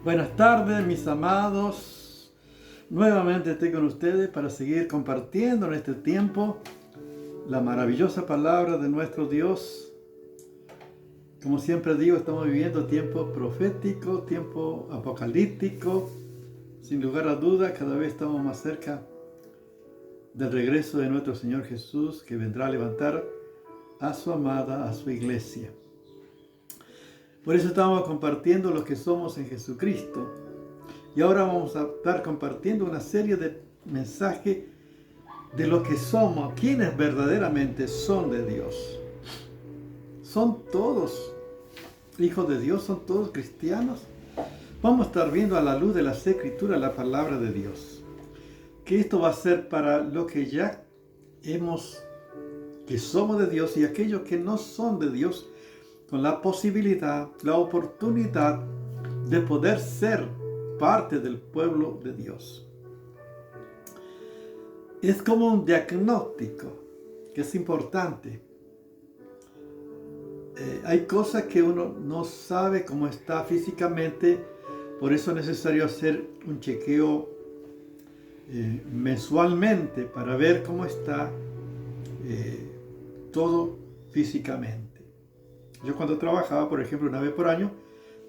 Buenas tardes, mis amados. Nuevamente estoy con ustedes para seguir compartiendo en este tiempo la maravillosa palabra de nuestro Dios. Como siempre digo, estamos viviendo tiempo profético, tiempo apocalíptico. Sin lugar a dudas, cada vez estamos más cerca del regreso de nuestro Señor Jesús, que vendrá a levantar a su amada, a su iglesia. Por eso estamos compartiendo lo que somos en Jesucristo. Y ahora vamos a estar compartiendo una serie de mensajes de lo que somos, quienes verdaderamente son de Dios. ¿Son todos hijos de Dios? ¿Son todos cristianos? Vamos a estar viendo a la luz de las Escrituras la palabra de Dios. Que esto va a ser para los que ya que somos de Dios, y aquellos que no son de Dios, con la posibilidad, la oportunidad de poder ser parte del pueblo de Dios. Es como un diagnóstico que es importante. Hay cosas que uno no sabe cómo está físicamente, por eso es necesario hacer un chequeo mensualmente para ver cómo está todo físicamente. Yo cuando trabajaba, por ejemplo, una vez por año,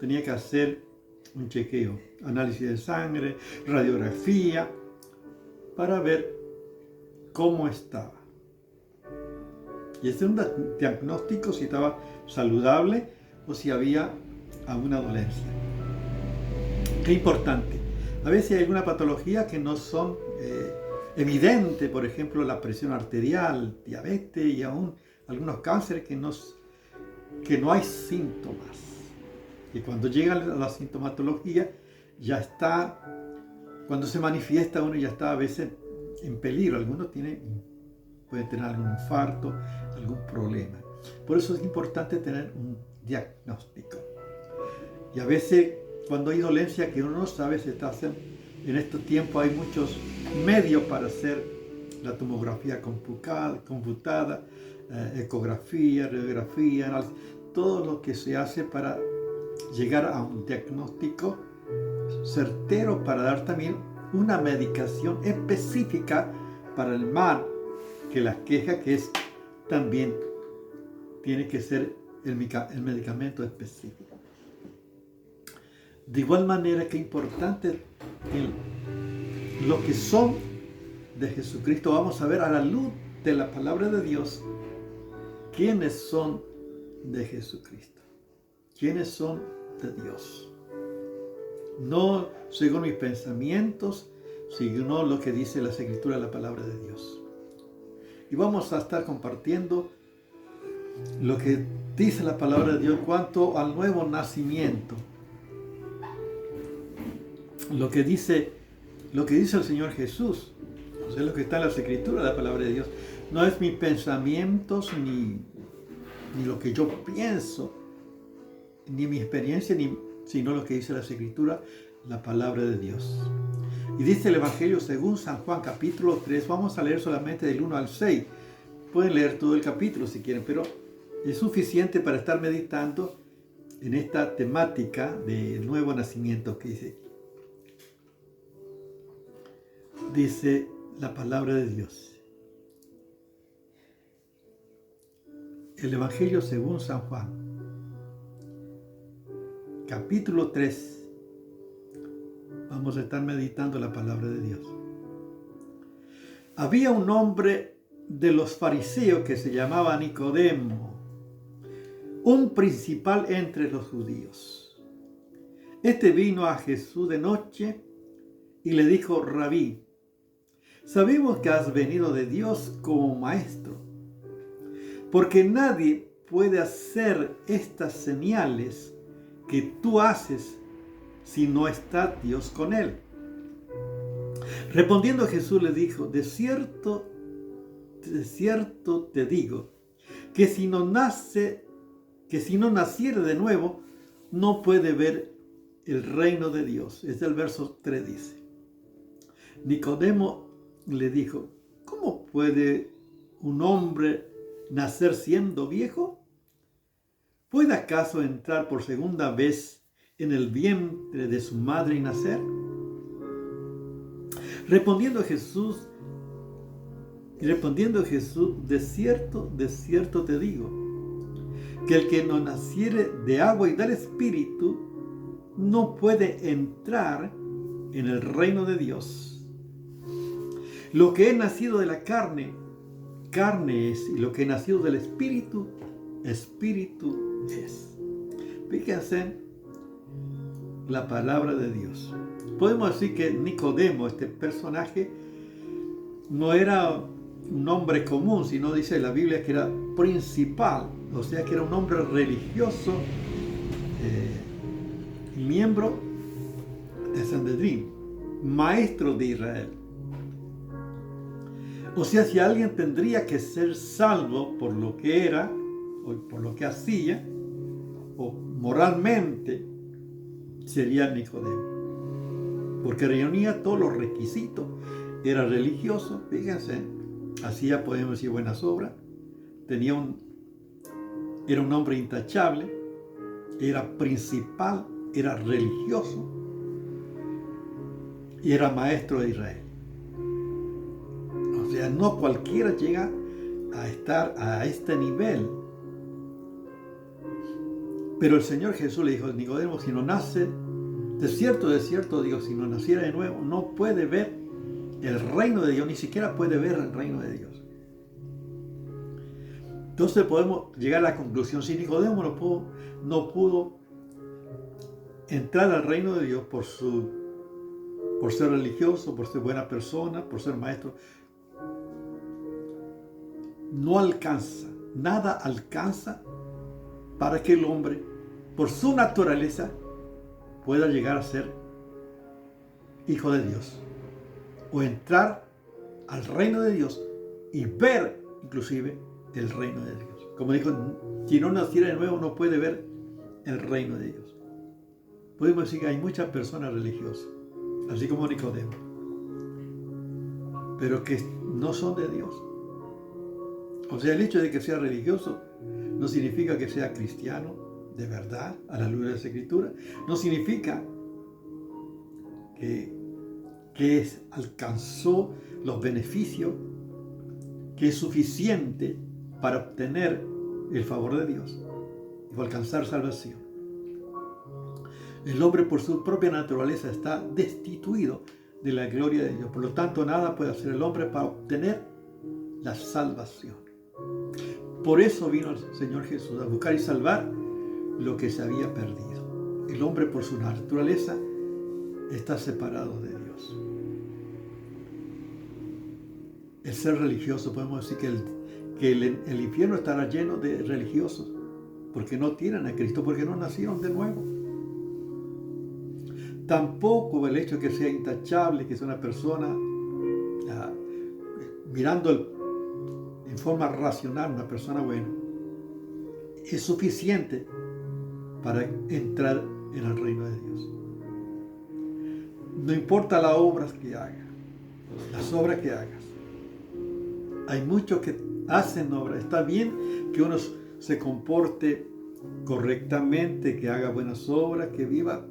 tenía que hacer un chequeo, análisis de sangre, radiografía, para ver cómo estaba. Y ese es un diagnóstico si estaba saludable o si había alguna dolencia. Qué importante. A veces hay alguna patología que no son evidentes, por ejemplo, la presión arterial, diabetes y aún algunos cánceres que no hay síntomas. Y cuando llega la sintomatología, ya está, cuando se manifiesta uno ya está a veces en peligro. Algunos pueden tener algún infarto, algún problema. Por eso es importante tener un diagnóstico. Y a veces cuando hay dolencia que uno no sabe, en estos tiempos hay muchos medios para hacer la tomografía computada, ecografía, radiografía, análisis, todo lo que se hace para llegar a un diagnóstico certero, para dar también una medicación específica para el mal que las queja, que es también tiene que ser el medicamento específico. De igual manera que es importante lo que son de Jesucristo. Vamos a ver a la luz de la palabra de Dios quiénes son de Jesucristo, quiénes son de Dios. No según mis pensamientos, sino lo que dice las Escrituras, la palabra de Dios. Y vamos a estar compartiendo lo que dice la palabra de Dios en cuanto al nuevo nacimiento. Lo que dice el Señor Jesús, o sea, lo que está en las Escrituras, la palabra de Dios. No es mis pensamientos ni lo que yo pienso, ni mi experiencia, sino lo que dice las Escrituras, la palabra de Dios. Y dice el Evangelio según San Juan, capítulo 3. Vamos a leer solamente del 1 al 6. Pueden leer todo el capítulo si quieren, pero es suficiente para estar meditando en esta temática del nuevo nacimiento que dice. Dice la palabra de Dios. El Evangelio según San Juan, capítulo 3. Vamos a estar meditando la palabra de Dios. Había un hombre de los fariseos que se llamaba Nicodemo, un principal entre los judíos. Este vino a Jesús de noche y le dijo: Rabí, sabemos que has venido de Dios como maestro, porque nadie puede hacer estas señales que tú haces si no está Dios con él. Respondiendo Jesús le dijo: de cierto te digo, que si no naciere de nuevo, no puede ver el reino de Dios. Es el verso 3 dice. Nicodemo le dijo: ¿cómo puede un hombre nacer siendo viejo? ¿Puede acaso entrar por segunda vez en el vientre de su madre y nacer? Respondiendo Jesús, de cierto te digo, que el que no naciere de agua y del Espíritu no puede entrar en el reino de Dios. Lo que es nacido de la carne, carne es, y lo que es nacido del Espíritu, Espíritu es. Fíjense la palabra de Dios. Podemos decir que Nicodemo, este personaje, no era un hombre común, sino dice la Biblia que era principal, o sea que era un hombre religioso, miembro de Sanedrín, maestro de Israel. O sea, si alguien tendría que ser salvo por lo que era, o por lo que hacía, o moralmente, sería Nicodemo, porque reunía todos los requisitos, era religioso, fíjense, hacía, podemos decir, buenas obras, era un hombre intachable, era principal, era religioso y era maestro de Israel. O sea, no cualquiera llega a estar a este nivel. Pero el Señor Jesús le dijo a Nicodemo, si no nace, de cierto digo, si no naciera de nuevo, no puede ver el reino de Dios, ni siquiera puede ver el reino de Dios. Entonces podemos llegar a la conclusión, si Nicodemo no pudo entrar al reino de Dios por ser religioso, por ser buena persona, por ser maestro, no alcanza, nada alcanza para que el hombre, por su naturaleza, pueda llegar a ser hijo de Dios o entrar al reino de Dios y ver inclusive el reino de Dios. Como dijo, si no naciera de nuevo no puede ver el reino de Dios. Podemos decir que hay muchas personas religiosas, así como Nicodemo, pero que no son de Dios. O sea, el hecho de que sea religioso no significa que sea cristiano de verdad, a la luz de las Escrituras. No significa que alcanzó los beneficios, que es suficiente para obtener el favor de Dios y alcanzar salvación. El hombre por su propia naturaleza está destituido de la gloria de Dios. Por lo tanto, nada puede hacer el hombre para obtener la salvación. Por eso vino el Señor Jesús a buscar y salvar lo que se había perdido. El hombre por su naturaleza está separado de Dios. El ser religioso, podemos decir que el infierno estará lleno de religiosos porque no tienen a Cristo, porque no nacieron de nuevo. Tampoco el hecho de que sea intachable, que sea una persona mirando en forma racional, una persona buena, es suficiente para entrar en el reino de Dios. No importa las obras que hagas, hay muchos que hacen obras. Está bien que uno se comporte correctamente, que haga buenas obras, que viva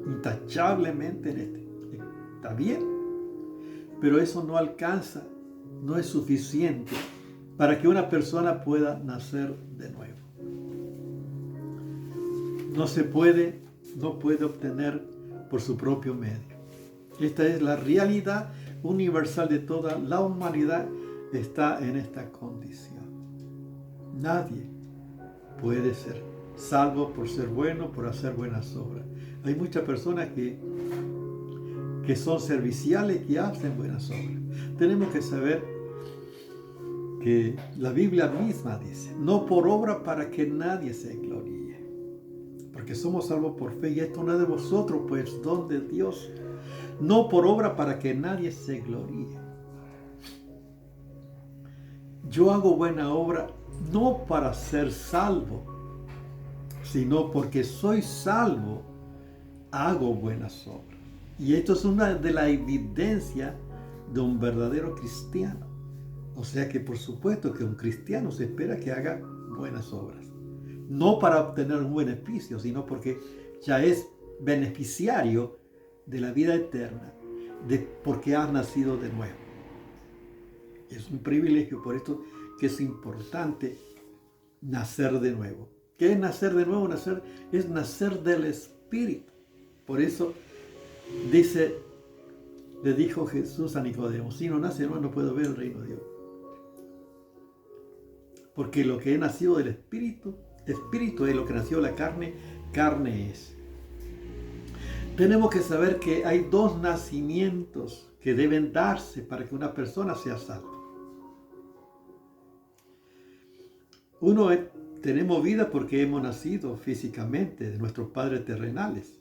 intachablemente en este. Está bien, pero eso no alcanza, no es suficiente para que una persona pueda nacer de nuevo. No puede obtener por su propio medio. Esta es la realidad universal de toda la humanidad, está en esta condición. Nadie puede ser salvo por ser bueno, por hacer buenas obras. Hay muchas personas que son serviciales, que hacen buenas obras. Tenemos que saber que la Biblia misma dice, no por obra para que nadie se gloríe, porque somos salvos por fe, y esto no es de vosotros, pues don de Dios, no por obra para que nadie se gloríe. Yo hago buena obra no para ser salvo, sino porque soy salvo, hago buenas obras. Y esto es una de las evidencias de un verdadero cristiano. O sea que por supuesto que un cristiano se espera que haga buenas obras. no para obtener un beneficio, sino porque ya es beneficiario de la vida eterna, porque has nacido de nuevo. Es un privilegio, por esto que es importante nacer de nuevo. ¿Qué es nacer de nuevo? Es nacer del Espíritu. Por eso le dijo Jesús a Nicodemo, si no nace de nuevo no puedo ver el reino de Dios. Porque lo que es nacido del Espíritu, Espíritu es, lo que nació de la carne, carne es. Tenemos que saber que hay dos nacimientos que deben darse para que una persona sea salva. Uno es, tenemos vida porque hemos nacido físicamente de nuestros padres terrenales.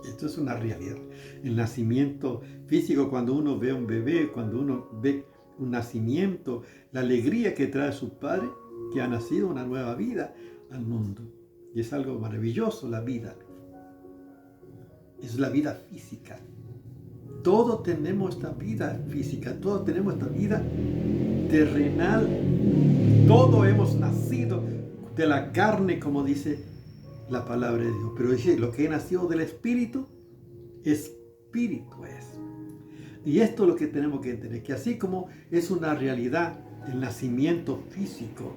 Esto es una realidad. El nacimiento físico, cuando uno ve a un bebé, cuando uno ve un nacimiento, la alegría que trae su padre, que ha nacido una nueva vida al mundo. Y es algo maravilloso la vida. Es la vida física. Todos tenemos esta vida física, todos tenemos esta vida terrenal. Todos hemos nacido de la carne, como dice la palabra de Dios. Pero dice, lo que he nacido del Espíritu, Espíritu es. Y esto es lo que tenemos que entender, que así como es una realidad el nacimiento físico,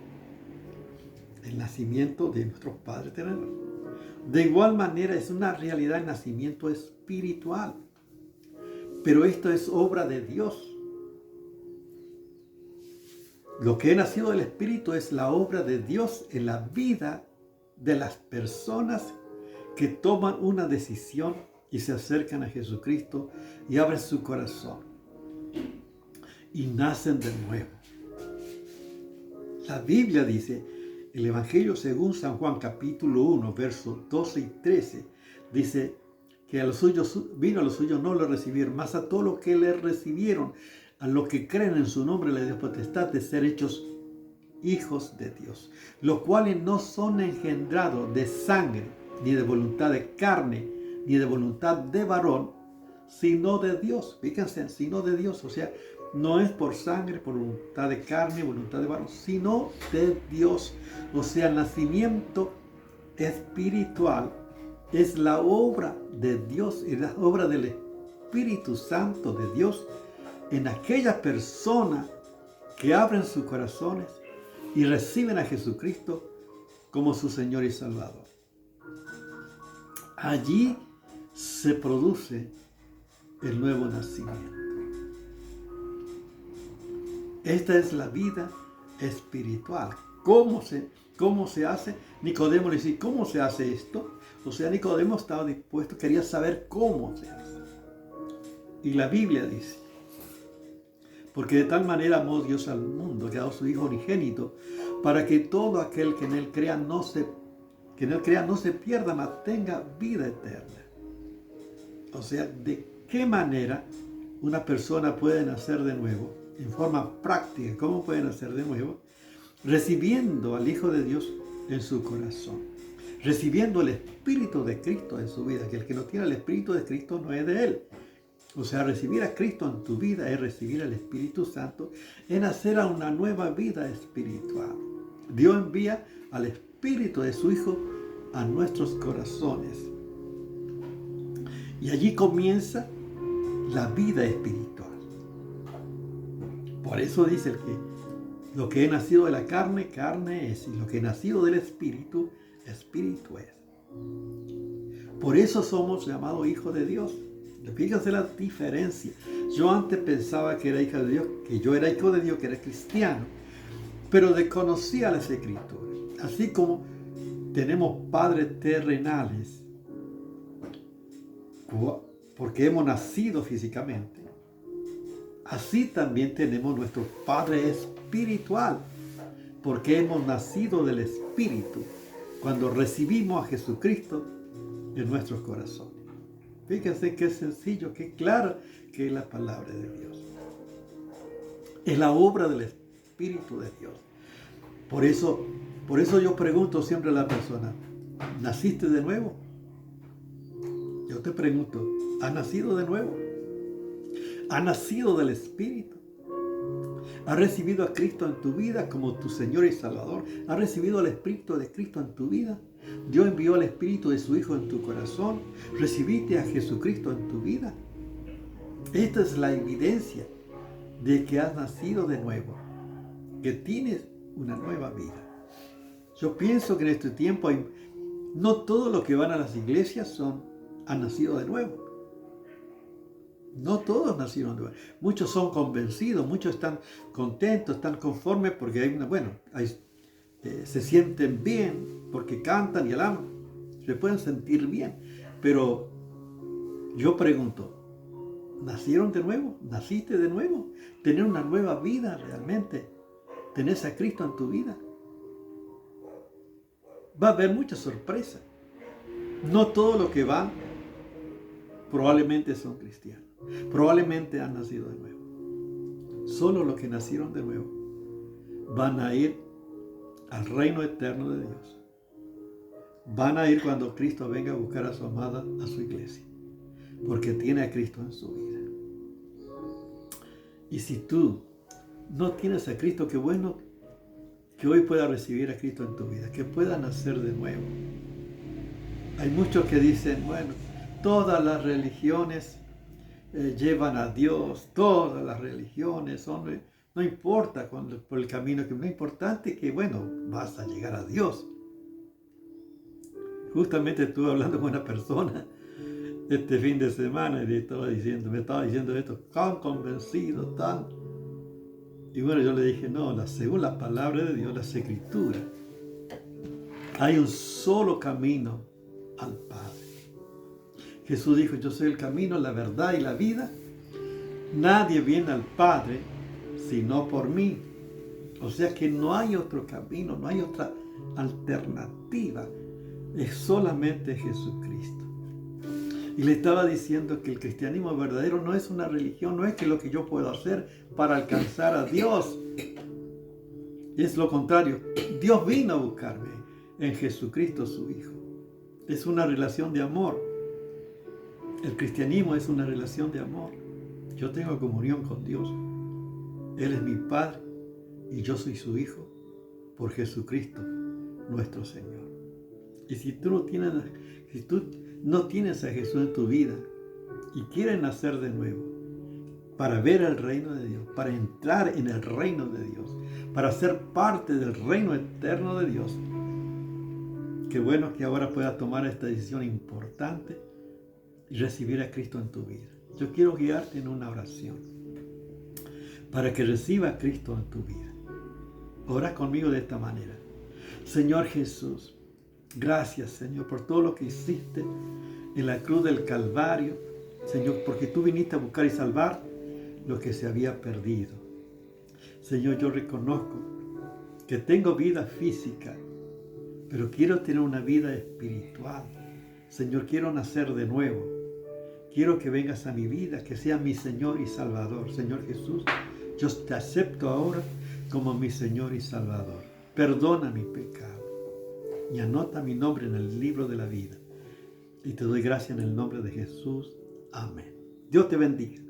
el nacimiento de nuestros padres terrenales, de igual manera es una realidad el nacimiento espiritual. Pero esto es obra de Dios. Lo que he nacido del Espíritu es la obra de Dios en la vida de las personas que toman una decisión y se acercan a Jesucristo y abren su corazón y nacen de nuevo. La Biblia dice, el Evangelio según San Juan capítulo 1, versos 12 y 13, dice que a los suyos vino, a los suyos no lo recibieron, mas a todos los que le recibieron, a los que creen en su nombre, le dio potestad de ser hechos hijos de Dios, los cuales no son engendrados de sangre, ni de voluntad de carne, ni de voluntad de varón, sino de Dios. Fíjense, sino de Dios, o sea, no es por sangre, por voluntad de carne, voluntad de varón, sino de Dios. O sea, el nacimiento espiritual es la obra de Dios, es la obra del Espíritu Santo de Dios en aquellas personas que abren sus corazones y reciben a Jesucristo como su Señor y Salvador. Allí se produce el nuevo nacimiento. Esta es la vida espiritual. ¿Cómo se hace? Nicodemo le dice, ¿cómo se hace esto? O sea, Nicodemo estaba dispuesto, quería saber cómo se hace. Y la Biblia dice, porque de tal manera amó Dios al mundo, que ha dado su Hijo unigénito, para que todo aquel que en él crea no se pierda, mas tenga vida eterna. O sea, ¿de qué manera una persona puede nacer de nuevo? En forma práctica, ¿cómo puede nacer de nuevo? Recibiendo al Hijo de Dios en su corazón, recibiendo el Espíritu de Cristo en su vida, que el que no tiene el Espíritu de Cristo no es de él. O sea, recibir a Cristo en tu vida es recibir al Espíritu Santo, es nacer a una nueva vida espiritual. Dios envía al Espíritu de su Hijo a nuestros corazones. Y allí comienza la vida espiritual. Por eso dice el que lo que he nacido de la carne, carne es, y lo que he nacido del Espíritu, Espíritu es. Por eso somos llamados hijos de Dios. Fíjense la diferencia. Yo antes pensaba que era hija de Dios, que yo era hijo de Dios, que era cristiano, pero desconocía las Escrituras. Así como tenemos padres terrenales, porque hemos nacido físicamente, así también tenemos nuestro Padre espiritual, porque hemos nacido del Espíritu cuando recibimos a Jesucristo en nuestros corazones. Fíjense qué sencillo, qué claro que es la palabra de Dios. Es la obra del Espíritu de Dios. Por eso yo pregunto siempre a la persona, ¿naciste de nuevo? Yo te pregunto, ¿has nacido de nuevo? ¿Has nacido del Espíritu? ¿Has recibido a Cristo en tu vida como tu Señor y Salvador? ¿Has recibido al Espíritu de Cristo en tu vida? Dios envió al Espíritu de su Hijo en tu corazón. ¿Recibiste a Jesucristo en tu vida? Esta es la evidencia de que has nacido de nuevo, que tienes una nueva vida. Yo pienso que en este tiempo no todos los que van a las iglesias han nacido de nuevo. No todos nacieron de nuevo. Muchos son convencidos, muchos están contentos, están conformes porque se sienten bien, porque cantan y alaban, se pueden sentir bien. Pero yo pregunto, ¿nacieron de nuevo? ¿Naciste de nuevo? ¿Tener una nueva vida realmente? ¿Tenés a Cristo en tu vida? Va a haber muchas sorpresas. No todos los que van probablemente son cristianos. Probablemente han nacido de nuevo. Solo los que nacieron de nuevo van a ir al reino eterno de Dios. Van a ir cuando Cristo venga a buscar a su amada, a su iglesia, porque tiene a Cristo en su vida. Y si tú no tienes a Cristo, qué bueno que hoy puedas recibir a Cristo en tu vida, que puedas nacer de nuevo. Hay muchos que dicen, bueno, todas las religiones llevan a Dios, todas las religiones son, no importa por el camino que, lo importante es que, bueno, vas a llegar a Dios. Justamente estuve hablando con una persona este fin de semana y me estaba diciendo esto, tan convencido, tan... Y bueno, yo le dije, no, según la palabra de Dios, las Escrituras, hay un solo camino al Padre. Jesús dijo, yo soy el camino, la verdad y la vida. Nadie viene al Padre sino por mí. O sea que no hay otro camino, no hay otra alternativa. Es solamente Jesucristo. Y le estaba diciendo que el cristianismo verdadero no es una religión, no es que lo que yo puedo hacer para alcanzar a Dios. Es lo contrario. Dios vino a buscarme en Jesucristo su Hijo. Es una relación de amor. El cristianismo es una relación de amor. Yo tengo comunión con Dios. Él es mi Padre y yo soy su Hijo por Jesucristo nuestro Señor. Y si tú no tienes a Jesús en tu vida y quieres nacer de nuevo para ver el reino de Dios, para entrar en el reino de Dios, para ser parte del reino eterno de Dios, qué bueno que ahora puedas tomar esta decisión importante y recibir a Cristo en tu vida. Yo quiero guiarte en una oración para que reciba a Cristo en tu vida. Ora conmigo de esta manera. Señor Jesús, gracias, Señor, por todo lo que hiciste en la cruz del Calvario, Señor, porque tú viniste a buscar y salvar lo que se había perdido. Señor, yo reconozco que tengo vida física, pero quiero tener una vida espiritual. Señor, quiero nacer de nuevo. Quiero que vengas a mi vida, que seas mi Señor y Salvador. Señor Jesús, yo te acepto ahora como mi Señor y Salvador. Perdona mi pecado y anota mi nombre en el libro de la vida. Y te doy gracias en el nombre de Jesús. Amén. Dios te bendiga.